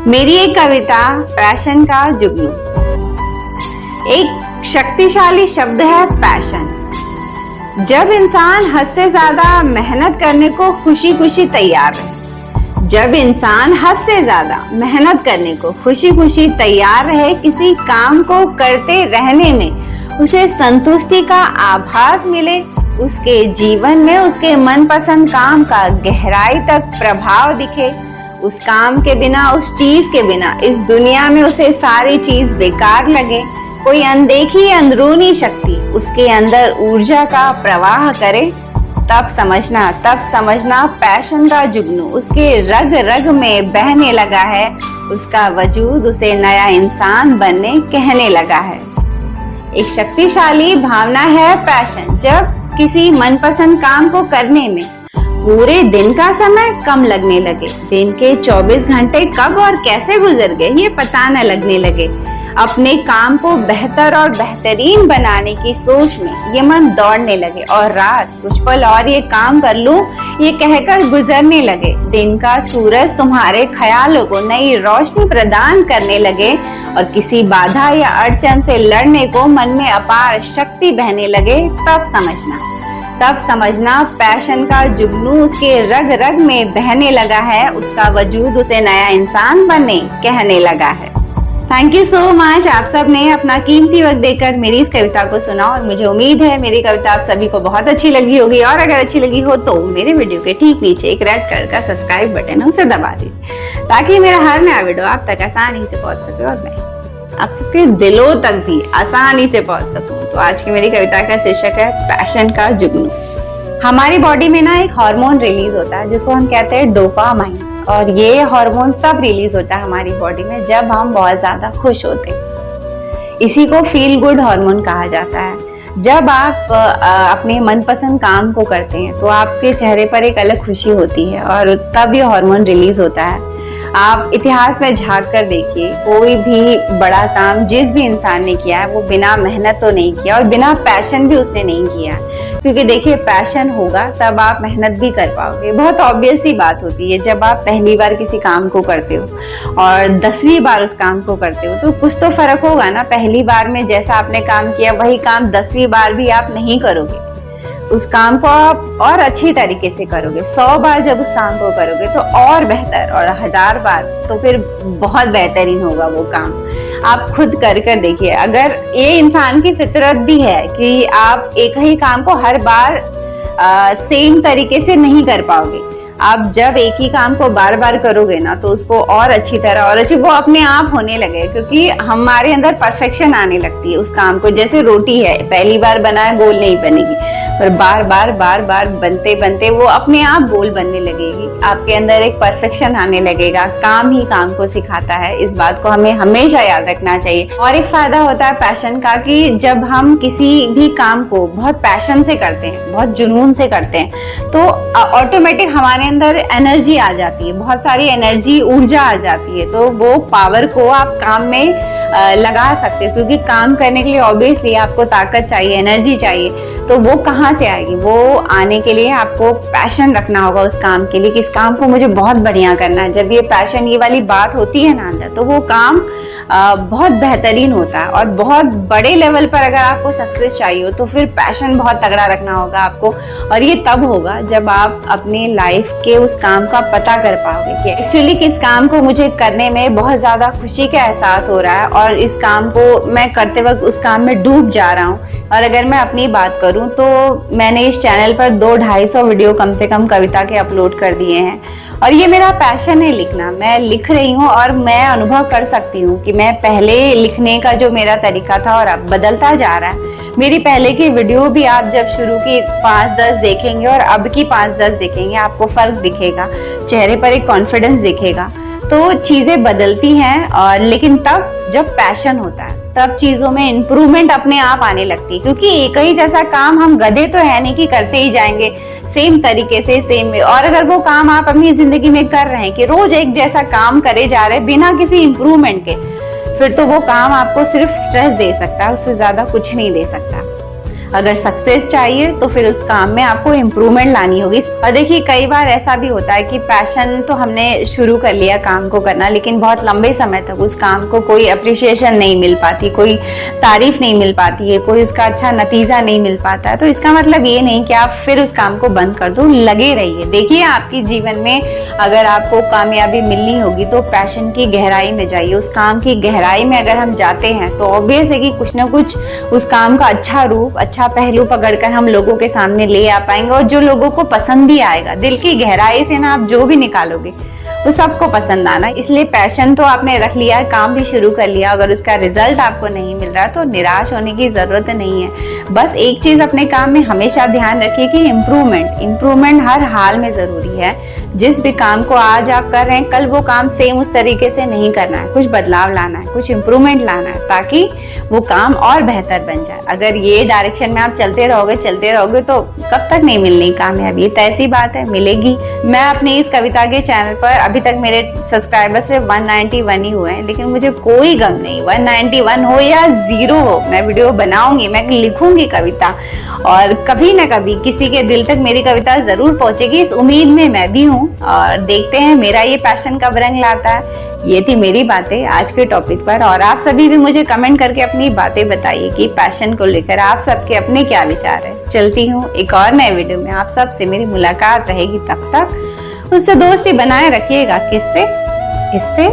मेरी एक कविता पैशन का जुगनू। एक शक्तिशाली शब्द है पैशन। जब इंसान हद से ज्यादा मेहनत करने को खुशी खुशी तैयार रहे, जब इंसान हद से ज्यादा मेहनत करने को खुशी खुशी तैयार रहे, किसी काम को करते रहने में उसे संतुष्टि का आभास मिले, उसके जीवन में उसके मनपसंद काम का गहराई तक प्रभाव दिखे, उस काम के बिना, उस चीज के बिना इस दुनिया में उसे सारी चीज बेकार लगे, कोई अनदेखी अंदरूनी शक्ति उसके अंदर ऊर्जा का प्रवाह करे, तब समझना पैशन का जुगनू उसके रग रग में बहने लगा है, उसका वजूद उसे नया इंसान बनने कहने लगा है। एक शक्तिशाली भावना है पैशन। जब किसी मनपसंद काम को करने में पूरे दिन का समय कम लगने लगे, दिन के 24 घंटे कब और कैसे गुजर गए ये पता न लगने लगे, अपने काम को बेहतर और बेहतरीन बनाने की सोच में ये मन दौड़ने लगे, और रात कुछ पल और ये काम कर लूं ये कहकर गुजरने लगे, दिन का सूरज तुम्हारे ख्यालों को नई रोशनी प्रदान करने लगे, और किसी बाधा या अड़चन से लड़ने को मन में अपार शक्ति बहने लगे, तब समझना पैशन का जुगनू उसके रग रग में बहने लगा है, उसका वजूद उसे नया इंसान बनने कहने लगा है। Thank you so much. आप सब ने अपना कीमती वक्त देकर मेरी इस कविता को सुना, और मुझे उम्मीद है मेरी कविता आप सभी को बहुत अच्छी लगी होगी, और अगर अच्छी लगी हो तो मेरे वीडियो के ठीक नीचे एक रेड कलर का सब्सक्राइब बटन है, उसे दबा दीजिए ताकि मेरा हर नया वीडियो आप तक आसानी से पहुंच सके और मैं आप सबके दिलों तक भी आसानी से पहुंच सकूं। तो आज की मेरी कविता का शीर्षक है पैशन का जुगनू। हमारी बॉडी में ना एक हार्मोन रिलीज होता है जिसको हम कहते हैं डोपामाइन, और ये हार्मोन तब रिलीज होता है हमारी बॉडी में जब हम बहुत ज्यादा खुश होते हैं। इसी को फील गुड हार्मोन कहा जाता है। जब आप अपने मनपसंद काम को करते हैं तो आपके चेहरे पर एक अलग खुशी होती है, और तब ये हार्मोन रिलीज होता है। आप इतिहास में झांक कर देखिए, कोई भी बड़ा काम जिस भी इंसान ने किया है वो बिना मेहनत तो नहीं किया, और बिना पैशन भी उसने नहीं किया, क्योंकि देखिए पैशन होगा तब आप मेहनत भी कर पाओगे। बहुत ऑब्वियस सी बात होती है, जब आप पहली बार किसी काम को करते हो और 10वीं बार उस काम को करते हो तो कुछ तो फर्क होगा ना। पहली बार में जैसा आपने काम किया वही काम 10वीं बार भी आप नहीं करोगे, उस काम को आप और अच्छी तरीके से करोगे। 100 बार जब उस काम को करोगे तो और बेहतर, और 1000 बार तो फिर बहुत बेहतरीन होगा वो काम। आप खुद कर देखिए। अगर ये इंसान की फितरत भी है कि आप एक ही काम को हर बार सेम तरीके से नहीं कर पाओगे, आप जब एक ही काम को बार बार करोगे ना तो उसको और अच्छी तरह और वो अपने आप होने लगे, क्योंकि हमारे अंदर परफेक्शन आने लगती है उस काम को। जैसे रोटी है, पहली बार बनाए गोल नहीं बनेगी, पर बार बार बनते बनते वो अपने आप गोल बनने लगेगी। आपके अंदर एक परफेक्शन आने लगेगा। काम ही काम को सिखाता है, इस बात को हमें हमेशा याद रखना चाहिए। और एक फायदा होता है पैशन का कि जब हम किसी भी काम को बहुत पैशन से करते हैं, बहुत जुनून से करते हैं, तो ऑटोमेटिक हमारे अंदर एनर्जी आ जाती है, बहुत सारी एनर्जी, ऊर्जा आ जाती है। तो वो पावर को आप काम में लगा सकते हो, क्योंकि काम करने के लिए ऑब्वियसली आपको ताकत चाहिए, एनर्जी चाहिए। तो वो कहाँ से आएगी? वो आने के लिए आपको पैशन रखना होगा उस काम के लिए कि इस काम को मुझे बहुत बढ़िया करना है। जब ये पैशन ये वाली बात होती है ना अंदर, तो वो काम बहुत बेहतरीन होता है। और बहुत बड़े लेवल पर अगर आपको सक्सेस चाहिए हो तो फिर पैशन बहुत तगड़ा रखना होगा आपको, और ये तब होगा जब आप अपने लाइफ के उस काम का पता कर पाओगे कि एक्चुअली किस काम को मुझे करने में बहुत ज्यादा खुशी का एहसास हो रहा है, और इस काम को मैं करते वक्त उस काम में डूब जा रहा हूँ। और अगर मैं अपनी बात करूँ तो मैंने इस चैनल पर 200-250 वीडियो कम से कम कविता के अपलोड कर दिए हैं, और ये मेरा पैशन है लिखना। मैं लिख रही हूँ और मैं अनुभव कर सकती हूँ कि मैं पहले लिखने का जो मेरा तरीका था और अब बदलता जा रहा है। मेरी पहले की वीडियो भी आप जब शुरू की 5-10 देखेंगे और अब की 5-10 देखेंगे, आपको फर्क दिखेगा, चेहरे पर एक कॉन्फिडेंस दिखेगा। तो चीजें बदलती हैं, और लेकिन तब जब पैशन होता है तब चीजों में इंप्रूवमेंट अपने आप आने लगती है, क्योंकि एक ही जैसा काम हम गधे तो है नहीं कि करते ही जाएंगे सेम तरीके से, सेम में। और अगर वो काम आप अपनी जिंदगी में कर रहे हैं कि रोज एक जैसा काम करे जा रहे हैं बिना किसी इंप्रूवमेंट के, फिर तो वो काम आपको सिर्फ स्ट्रेस दे सकता है, उससे ज्यादा कुछ नहीं दे सकता। अगर सक्सेस चाहिए तो फिर उस काम में आपको इम्प्रूवमेंट लानी होगी। और देखिए कई बार ऐसा भी होता है कि पैशन तो हमने शुरू कर लिया काम को करना, लेकिन बहुत लंबे समय तक उस काम को कोई अप्रिशिएशन नहीं मिल पाती, कोई तारीफ नहीं मिल पाती है, कोई उसका अच्छा नतीजा नहीं मिल पाता है। तो इसका मतलब ये नहीं कि आप फिर उस काम को बंद कर दो, लगे रहिए। देखिए आपकी जीवन में अगर आपको कामयाबी मिलनी होगी तो पैशन की गहराई में जाइए। उस काम की गहराई में अगर हम जाते हैं तो ऑब्वियस है कि कुछ ना कुछ उस काम का अच्छा रूप, अच्छा पहलू पकड़कर हम लोगों के सामने ले आ पाएंगे, और जो लोगों को पसंद भी आएगा। दिल की गहराई से ना आप जो भी निकालोगे वो सबको पसंद आना। इसलिए पैशन तो आपने रख लिया, काम भी शुरू कर लिया, अगर उसका रिजल्ट आपको नहीं मिल रहा तो निराश होने की जरूरत नहीं है। बस एक चीज अपने काम में हमेशा ध्यान रखिए कि इम्प्रूवमेंट हर हाल में जरूरी है। जिस भी काम को आज आप कर रहे हैं, कल वो काम सेम उस तरीके से नहीं करना है, कुछ बदलाव लाना है, कुछ इम्प्रूवमेंट लाना है, ताकि वो काम और बेहतर बन जाए। अगर ये डायरेक्शन में आप चलते रहोगे तो कब तक नहीं मिलनी कामयाबी। तो ऐसी बात है, मिलेगी। मैं अपनी इस कविता के चैनल पर अभी तक मेरे सब्सक्राइबर सिर्फ 191 ही हुए हैं, लेकिन मुझे कोई गम नहीं, 191 हो या 0 हो, मैं वीडियो बनाऊंगी, मैं लिखूंगी कविता, और कभी ना कभी किसी के दिल तक मेरी कविता जरूर पहुंचेगी। इस उम्मीद में मैं भी हूँ, और देखते हैं मेरा ये पैशन कब रंग लाता है। ये थी मेरी बातें आज के टॉपिक पर, और आप सभी भी मुझे कमेंट करके अपनी बातें बताइए कि पैशन को लेकर आप सबके अपने क्या विचार है। चलती हूँ एक और नए वीडियो में, आप सबसे मेरी मुलाकात रहेगी। तब तक उससे दोस्ती बनाए रखिएगा। किससे? इससे